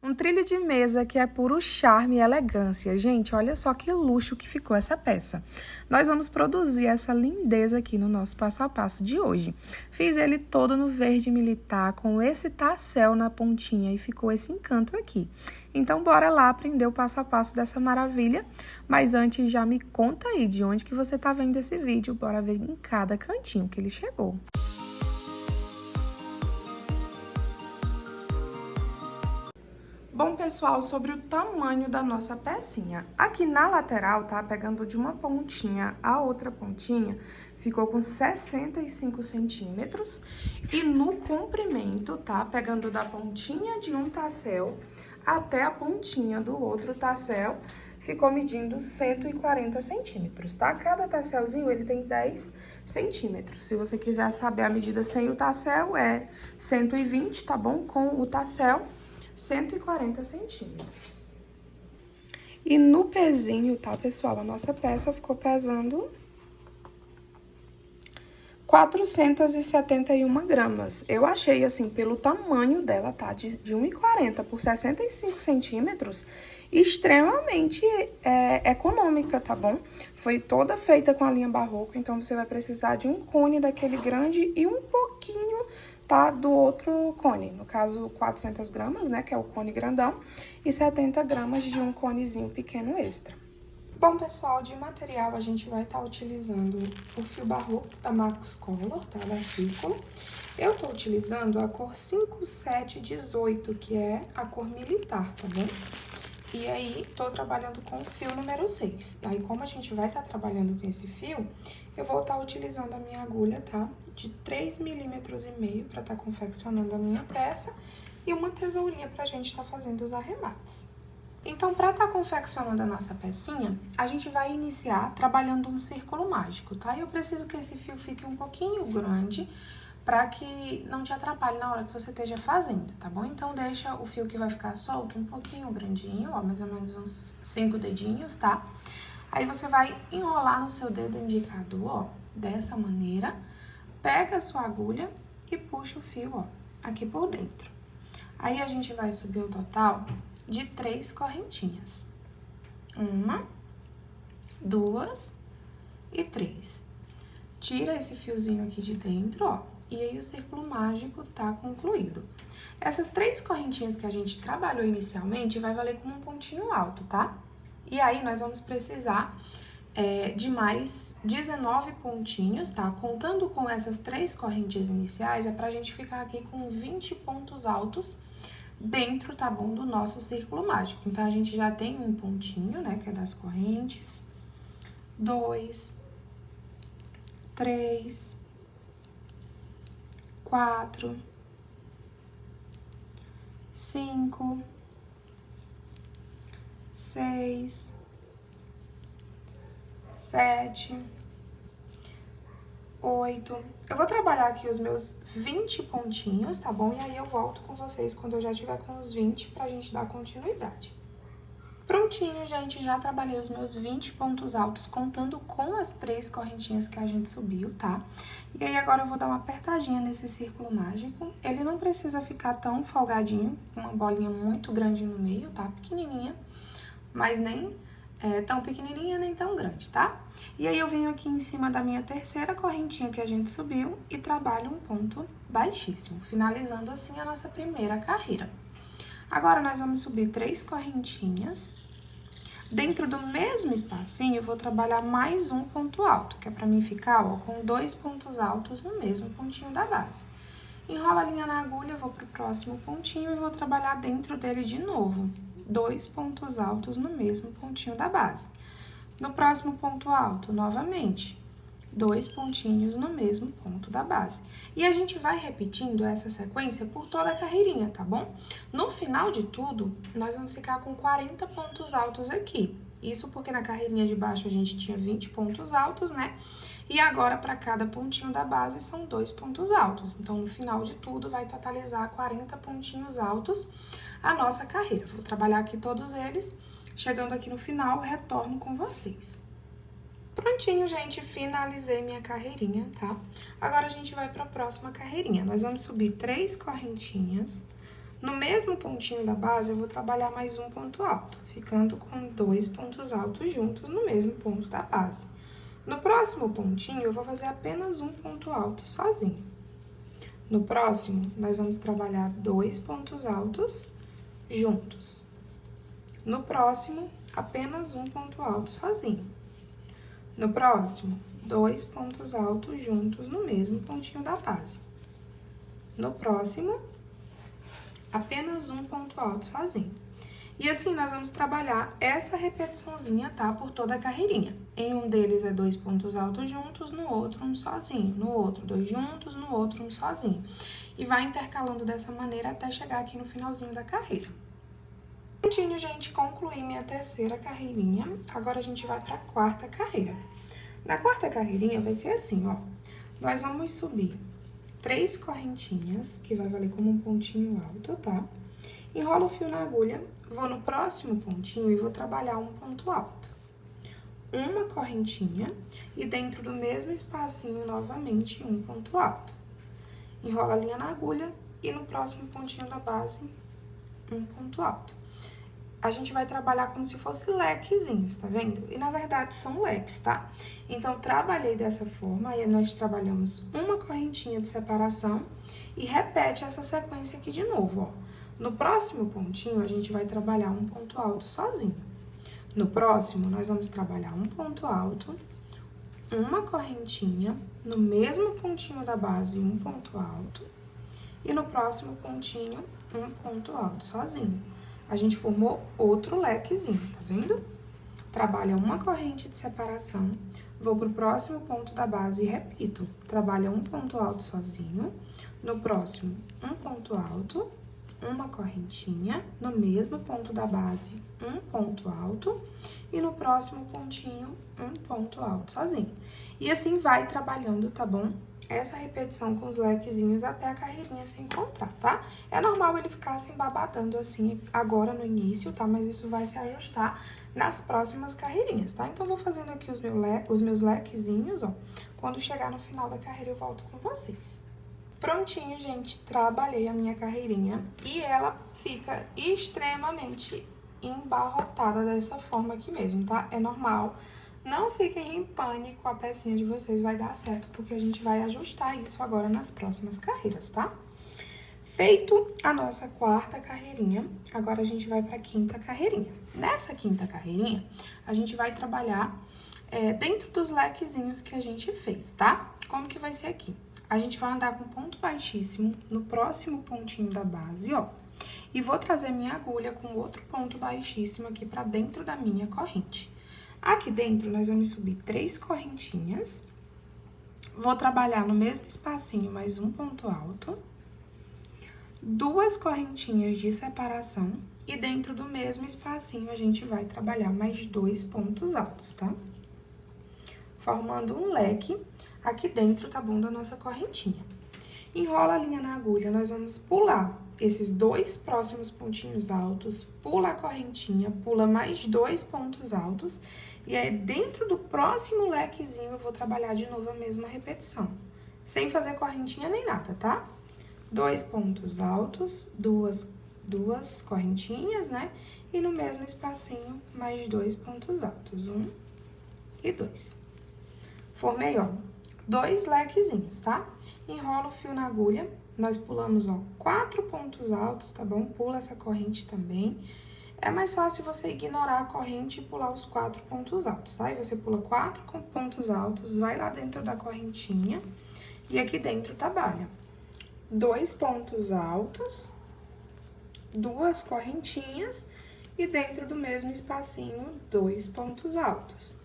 Um trilho de mesa que é puro charme e elegância. Gente, olha só que luxo que ficou essa peça. Nós vamos produzir essa lindeza aqui no nosso passo a passo de hoje. Fiz ele todo no verde militar, com esse tassel na pontinha e ficou esse encanto aqui. Então, bora lá aprender o passo a passo dessa maravilha. Mas antes, já me conta aí de onde que você tá vendo esse vídeo. Bora ver em cada cantinho que ele chegou. Bom, pessoal, sobre o tamanho da nossa pecinha. Aqui na lateral, tá? Pegando de uma pontinha a outra pontinha, ficou com 65 centímetros. E no comprimento, tá? Pegando da pontinha de um tassel até a pontinha do outro tassel, ficou medindo 140 centímetros, tá? Cada tasselzinho, ele tem 10 centímetros. Se você quiser saber a medida sem o tassel, é 120, tá bom? Com o tassel, 140 centímetros. E no pezinho, tá, pessoal? A nossa peça ficou pesando 471 gramas. Eu achei, assim, pelo tamanho dela, tá? De 1,40 por 65 centímetros, extremamente econômica, tá bom? Foi toda feita com a linha barroco, então você vai precisar de um cone daquele grande e um pouquinho, tá, do outro cone, no caso 400 gramas, né, que é o cone grandão, e 70 gramas de um conezinho pequeno extra. Bom, pessoal, de material a gente vai estar utilizando o fio barroco da Max Color, tá, da Círculo. Eu tô utilizando a cor 5718, que é a cor militar, tá bom? E aí, tô trabalhando com o fio número 6. Aí, como a gente vai estar trabalhando com esse fio, eu vou estar utilizando a minha agulha, tá? De 3,5 milímetros pra estar confeccionando a minha peça e uma tesourinha pra gente estar fazendo os arremates. Então, pra estar confeccionando a nossa pecinha, a gente vai iniciar trabalhando um círculo mágico, tá? Eu preciso que esse fio fique um pouquinho grande, pra que não te atrapalhe na hora que você esteja fazendo, tá bom? Então, deixa o fio que vai ficar solto um pouquinho grandinho, ó, mais ou menos uns 5 dedinhos, tá? Aí, você vai enrolar no seu dedo indicador, ó, dessa maneira, pega a sua agulha e puxa o fio, ó, aqui por dentro. Aí, a gente vai subir um total de 3 correntinhas. 1, 2 e 3. Tira esse fiozinho aqui de dentro, ó. E aí, o círculo mágico tá concluído. Essas 3 correntinhas que a gente trabalhou inicialmente vai valer como um pontinho alto, tá? E aí, nós vamos precisar de mais 19 pontinhos, tá? Contando com essas 3 correntes iniciais, é pra gente ficar aqui com 20 pontos altos dentro, tá bom? Do nosso círculo mágico. Então, a gente já tem um pontinho, né? Que é das correntes. 2, 3... 4, 5, 6, 7, 8. Eu vou trabalhar aqui os meus 20 pontinhos, tá bom? E aí, eu volto com vocês quando eu já tiver com os 20 pra gente dar continuidade. Prontinho, gente, já trabalhei os meus 20 pontos altos, contando com as 3 correntinhas que a gente subiu, tá? E aí, agora eu vou dar uma apertadinha nesse círculo mágico. Ele não precisa ficar tão folgadinho, com uma bolinha muito grande no meio, tá? Pequenininha, mas nem tão pequenininha, nem tão grande, tá? E aí, eu venho aqui em cima da minha terceira correntinha que a gente subiu e trabalho um ponto baixíssimo, finalizando assim a nossa primeira carreira. Agora, nós vamos subir 3 correntinhas. Dentro do mesmo espacinho, eu vou trabalhar mais um ponto alto, que é pra mim ficar, ó, com 2 pontos altos no mesmo pontinho da base. Enrola a linha na agulha, vou pro próximo pontinho e vou trabalhar dentro dele de novo. 2 pontos altos no mesmo pontinho da base. No próximo ponto alto, novamente, 2 pontinhos no mesmo ponto da base. E a gente vai repetindo essa sequência por toda a carreirinha, tá bom? No final de tudo, nós vamos ficar com 40 pontos altos aqui. Isso porque na carreirinha de baixo a gente tinha 20 pontos altos, né? E agora, para cada pontinho da base, são 2 pontos altos. Então, no final de tudo, vai totalizar 40 pontinhos altos a nossa carreira. Vou trabalhar aqui todos eles. Chegando aqui no final, retorno com vocês. Prontinho, gente, finalizei minha carreirinha, tá? Agora, a gente vai pra próxima carreirinha. Nós vamos subir 3 correntinhas. No mesmo pontinho da base, eu vou trabalhar mais um ponto alto, ficando com 2 pontos altos juntos no mesmo ponto da base. No próximo pontinho, eu vou fazer apenas um ponto alto sozinho. No próximo, nós vamos trabalhar 2 pontos altos juntos. No próximo, apenas um ponto alto sozinho. No próximo, 2 pontos altos juntos no mesmo pontinho da base. No próximo, apenas um ponto alto sozinho. E assim, nós vamos trabalhar essa repetiçãozinha, tá? Por toda a carreirinha. Em um deles é 2 pontos altos juntos, no outro um sozinho. No outro, 2 juntos, no outro um sozinho. E vai intercalando dessa maneira até chegar aqui no finalzinho da carreira. Prontinho, gente, concluí minha terceira carreirinha. Agora a gente vai pra quarta carreira. Na quarta carreirinha vai ser assim, ó. Nós vamos subir 3 correntinhas, que vai valer como um pontinho alto, tá? Enrolo o fio na agulha, vou no próximo pontinho e vou trabalhar um ponto alto. Uma correntinha e dentro do mesmo espacinho, novamente, um ponto alto. Enrola a linha na agulha e no próximo pontinho da base, um ponto alto. A gente vai trabalhar como se fosse lequezinhos, tá vendo? E, na verdade, são leques, tá? Então, trabalhei dessa forma, aí nós trabalhamos uma correntinha de separação e repete essa sequência aqui de novo, ó. No próximo pontinho, a gente vai trabalhar um ponto alto sozinho. No próximo, nós vamos trabalhar um ponto alto, uma correntinha, no mesmo pontinho da base, um ponto alto, e no próximo pontinho, um ponto alto sozinho. A gente formou outro lequezinho, tá vendo? Trabalha uma corrente de separação, vou pro próximo ponto da base e repito. Trabalha um ponto alto sozinho, no próximo, um ponto alto, uma correntinha, no mesmo ponto da base, um ponto alto, e no próximo pontinho, um ponto alto sozinho. E assim vai trabalhando, tá bom? Essa repetição com os lequezinhos até a carreirinha se encontrar, tá? É normal ele ficar se embabadando assim agora no início, tá? Mas isso vai se ajustar nas próximas carreirinhas, tá? Então, eu vou fazendo aqui os meus lequezinhos, ó. Quando chegar no final da carreira, eu volto com vocês. Prontinho, gente, trabalhei a minha carreirinha e ela fica extremamente embarrotada dessa forma aqui mesmo, tá? É normal. Não fiquem em pânico, a pecinha de vocês vai dar certo, porque a gente vai ajustar isso agora nas próximas carreiras, tá? Feito a nossa quarta carreirinha, agora a gente vai pra quinta carreirinha. Nessa quinta carreirinha, a gente vai trabalhar dentro dos lequezinhos que a gente fez, tá? Como que vai ser aqui? A gente vai andar com ponto baixíssimo no próximo pontinho da base, ó. E vou trazer minha agulha com outro ponto baixíssimo aqui pra dentro da minha corrente. Aqui dentro, nós vamos subir 3 correntinhas. Vou trabalhar no mesmo espacinho, mais um ponto alto. 2 correntinhas de separação. E dentro do mesmo espacinho, a gente vai trabalhar mais 2 pontos altos, tá? Formando um leque aqui dentro, tá bom, da nossa correntinha. Enrola a linha na agulha, nós vamos pular esses 2 próximos pontinhos altos, pula a correntinha, pula mais 2 pontos altos, e aí dentro do próximo lequezinho eu vou trabalhar de novo a mesma repetição, sem fazer correntinha nem nada, tá? 2 pontos altos, duas correntinhas, né? E no mesmo espacinho, mais 2 pontos altos, 1 e 2. Formei, ó, 2 lequezinhos, tá? Enrola o fio na agulha, nós pulamos, ó, 4 pontos altos, tá bom? Pula essa corrente também. É mais fácil você ignorar a corrente e pular os 4 pontos altos, tá? E você pula 4 pontos altos, vai lá dentro da correntinha e aqui dentro trabalha 2 pontos altos, 2 correntinhas e dentro do mesmo espacinho, 2 pontos altos,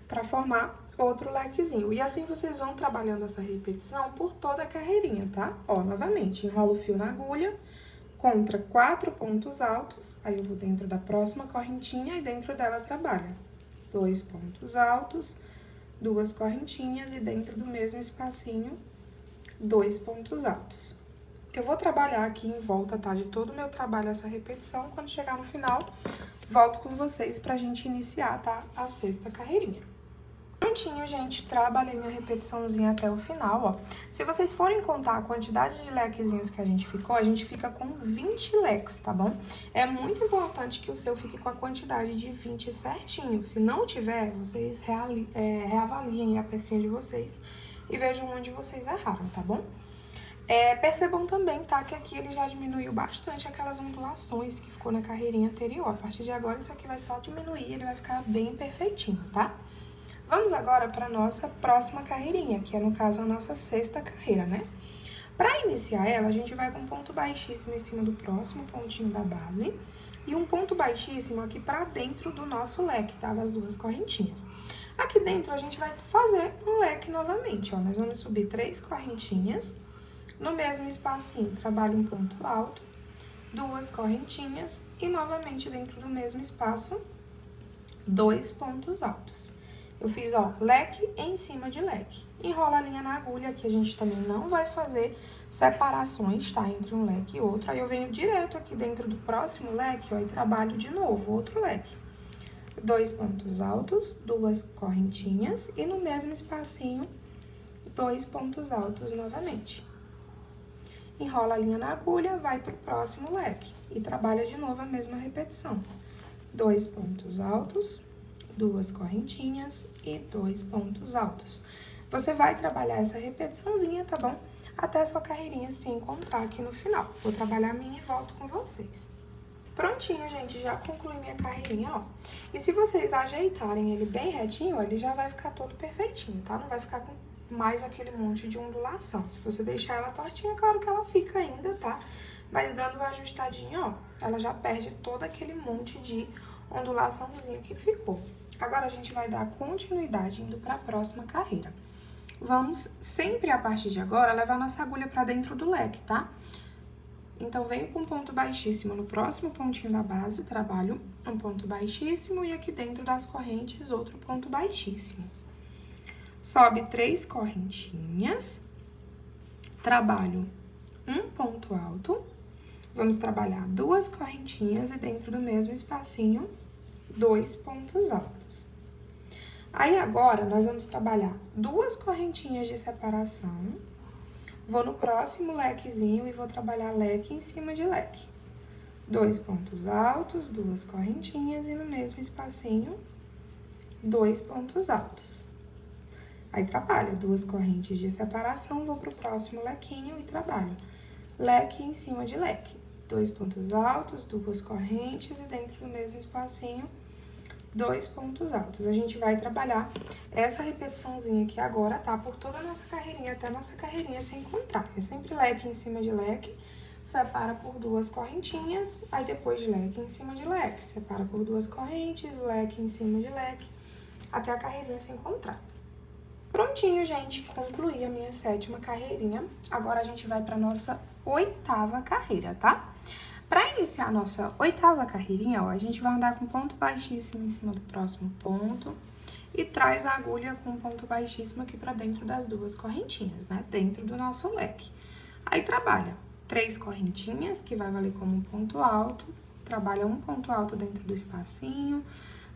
para formar outro lequezinho. E assim vocês vão trabalhando essa repetição por toda a carreirinha, tá? Ó, novamente, enrola o fio na agulha, contra 4 pontos altos, aí eu vou dentro da próxima correntinha e dentro dela trabalha 2 pontos altos, 2 correntinhas e dentro do mesmo espacinho, 2 pontos altos. Eu vou trabalhar aqui em volta, tá? De todo o meu trabalho essa repetição, quando chegar no final, volto com vocês pra gente iniciar, tá? A sexta carreirinha. Prontinho, gente, trabalhei minha repetiçãozinha até o final, ó. Se vocês forem contar a quantidade de lequezinhos que a gente fica com 20 leques, tá bom? É muito importante que o seu fique com a quantidade de 20 certinho. Se não tiver, vocês reavaliem a pecinha de vocês e vejam onde vocês erraram, tá bom? Percebam também, tá, que aqui ele já diminuiu bastante aquelas ondulações que ficou na carreirinha anterior. A partir de agora, isso aqui vai só diminuir, ele vai ficar bem perfeitinho, tá? Vamos agora para a nossa próxima carreirinha, que é, no caso, a nossa sexta carreira, né? Para iniciar ela, a gente vai com um ponto baixíssimo em cima do próximo pontinho da base e um ponto baixíssimo aqui para dentro do nosso leque, tá? Das duas correntinhas. Aqui dentro, a gente vai fazer um leque novamente, ó. Nós vamos subir 3 correntinhas. No mesmo espacinho, trabalho um ponto alto, 2 correntinhas e, novamente, dentro do mesmo espaço, 2 pontos altos. Eu fiz, ó, leque em cima de leque. Enrola a linha na agulha, que a gente também não vai fazer separações, tá? Entre um leque e outro. Aí, eu venho direto aqui dentro do próximo leque, ó, e trabalho de novo outro leque. 2 pontos altos, 2 correntinhas e no mesmo espacinho, 2 pontos altos novamente. Enrola a linha na agulha, vai pro próximo leque e trabalha de novo a mesma repetição. 2 pontos altos, 2 correntinhas e 2 pontos altos. Você vai trabalhar essa repetiçãozinha, tá bom? Até a sua carreirinha se encontrar aqui no final. Vou trabalhar a minha e volto com vocês. Prontinho, gente, já concluí minha carreirinha, ó. E se vocês ajeitarem ele bem retinho, ó, ele já vai ficar todo perfeitinho, tá? Não vai ficar com mais aquele monte de ondulação. Se você deixar ela tortinha, claro que ela fica ainda, tá? Mas dando uma ajustadinha, ó, ela já perde todo aquele monte de ondulaçãozinha que ficou. Agora, a gente vai dar continuidade indo para a próxima carreira. Vamos, sempre a partir de agora, levar nossa agulha para dentro do leque, tá? Então, venho com um ponto baixíssimo no próximo pontinho da base, trabalho um ponto baixíssimo e aqui dentro das correntes, outro ponto baixíssimo. Sobe 3 correntinhas, trabalho um ponto alto, vamos trabalhar 2 correntinhas e dentro do mesmo espacinho, 2 pontos altos. Aí, agora, nós vamos trabalhar 2 correntinhas de separação, vou no próximo lequezinho e vou trabalhar leque em cima de leque. 2 pontos altos, 2 correntinhas e no mesmo espacinho, 2 pontos altos. Aí, trabalha 2 correntes de separação, vou pro próximo lequinho e trabalho leque em cima de leque. 2 pontos altos, 2 correntes e dentro do mesmo espacinho, 2 pontos altos. A gente vai trabalhar essa repetiçãozinha aqui agora, tá? Por toda a nossa carreirinha, até a nossa carreirinha se encontrar. É sempre leque em cima de leque, separa por 2 correntinhas, aí depois leque em cima de leque, separa por 2 correntes, leque em cima de leque, até a carreirinha se encontrar. Prontinho, gente, concluí a minha 7ª carreirinha. Agora, a gente vai pra nossa 8ª carreira, tá? Pra iniciar a nossa 8ª carreirinha, ó, a gente vai andar com ponto baixíssimo em cima do próximo ponto e traz a agulha com ponto baixíssimo aqui pra dentro das 2 correntinhas, né? Dentro do nosso leque. Aí, trabalha 3 correntinhas, que vai valer como um ponto alto, trabalha um ponto alto dentro do espacinho,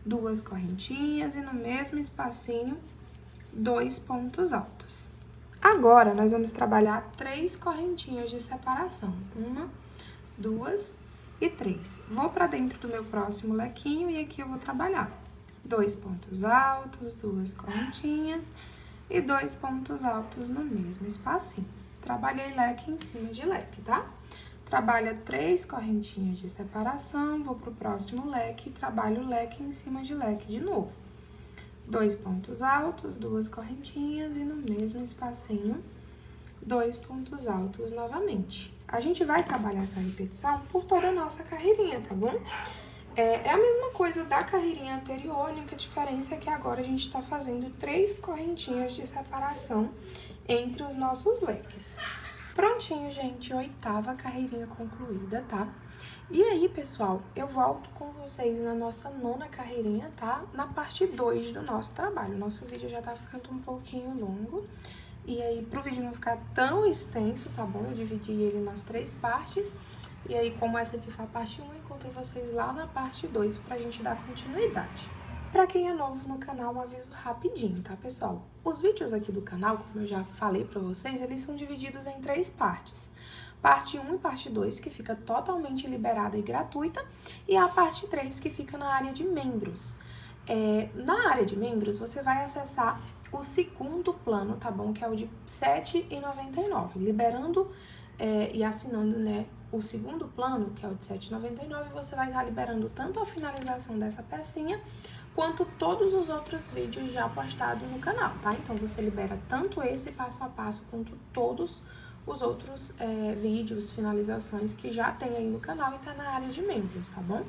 2 correntinhas e no mesmo espacinho, 2 pontos altos. Agora, nós vamos trabalhar 3 correntinhas de separação. 1, 2 e 3. Vou pra dentro do meu próximo lequinho e aqui eu vou trabalhar 2 pontos altos, 2 correntinhas e 2 pontos altos no mesmo espacinho. Trabalhei leque em cima de leque, tá? Trabalha 3 correntinhas de separação, vou pro próximo leque e trabalho leque em cima de leque de novo. 2 pontos altos, 2 correntinhas e no mesmo espacinho, 2 pontos altos novamente. A gente vai trabalhar essa repetição por toda a nossa carreirinha, tá bom? É a mesma coisa da carreirinha anterior, a única diferença é que agora a gente tá fazendo 3 correntinhas de separação entre os nossos leques. Prontinho, gente, 8ª carreirinha concluída, tá? E aí, pessoal, eu volto com vocês na nossa 9ª carreirinha, tá? Na parte 2 do nosso trabalho. Nosso vídeo já tá ficando um pouquinho longo. E aí, pro vídeo não ficar tão extenso, tá bom? Eu dividi ele nas 3 partes. E aí, como essa aqui foi a parte 1, eu encontro vocês lá na parte 2 pra gente dar continuidade. Pra quem é novo no canal, um aviso rapidinho, tá, pessoal? Os vídeos aqui do canal, como eu já falei pra vocês, eles são divididos em 3 partes. Parte 1 e parte 2, que fica totalmente liberada e gratuita, e a parte 3, que fica na área de membros. Na área de membros, você vai acessar o segundo plano, tá bom? Que é o de R$ 7,99. Liberando e assinando, né, o segundo plano, que é o de R$ 7,99, você vai estar liberando tanto a finalização dessa pecinha, quanto todos os outros vídeos já postados no canal, tá? Então, você libera tanto esse passo a passo, quanto todos os outros vídeos, finalizações que já tem aí no canal e tá na área de membros, tá bom?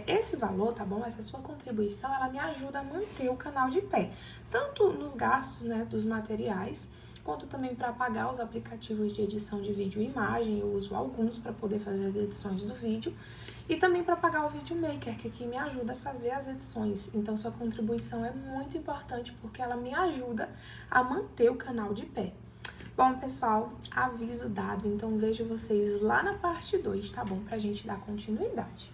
Esse valor, tá bom? Essa sua contribuição, ela me ajuda a manter o canal de pé, tanto nos gastos, né, dos materiais, quanto também para pagar os aplicativos de edição de vídeo e imagem. Eu uso alguns para poder fazer as edições do vídeo, e também para pagar o videomaker, que aqui me ajuda a fazer as edições. Então, sua contribuição é muito importante, porque ela me ajuda a manter o canal de pé. Bom, pessoal, aviso dado, então vejo vocês lá na parte 2, tá bom? Pra gente dar continuidade.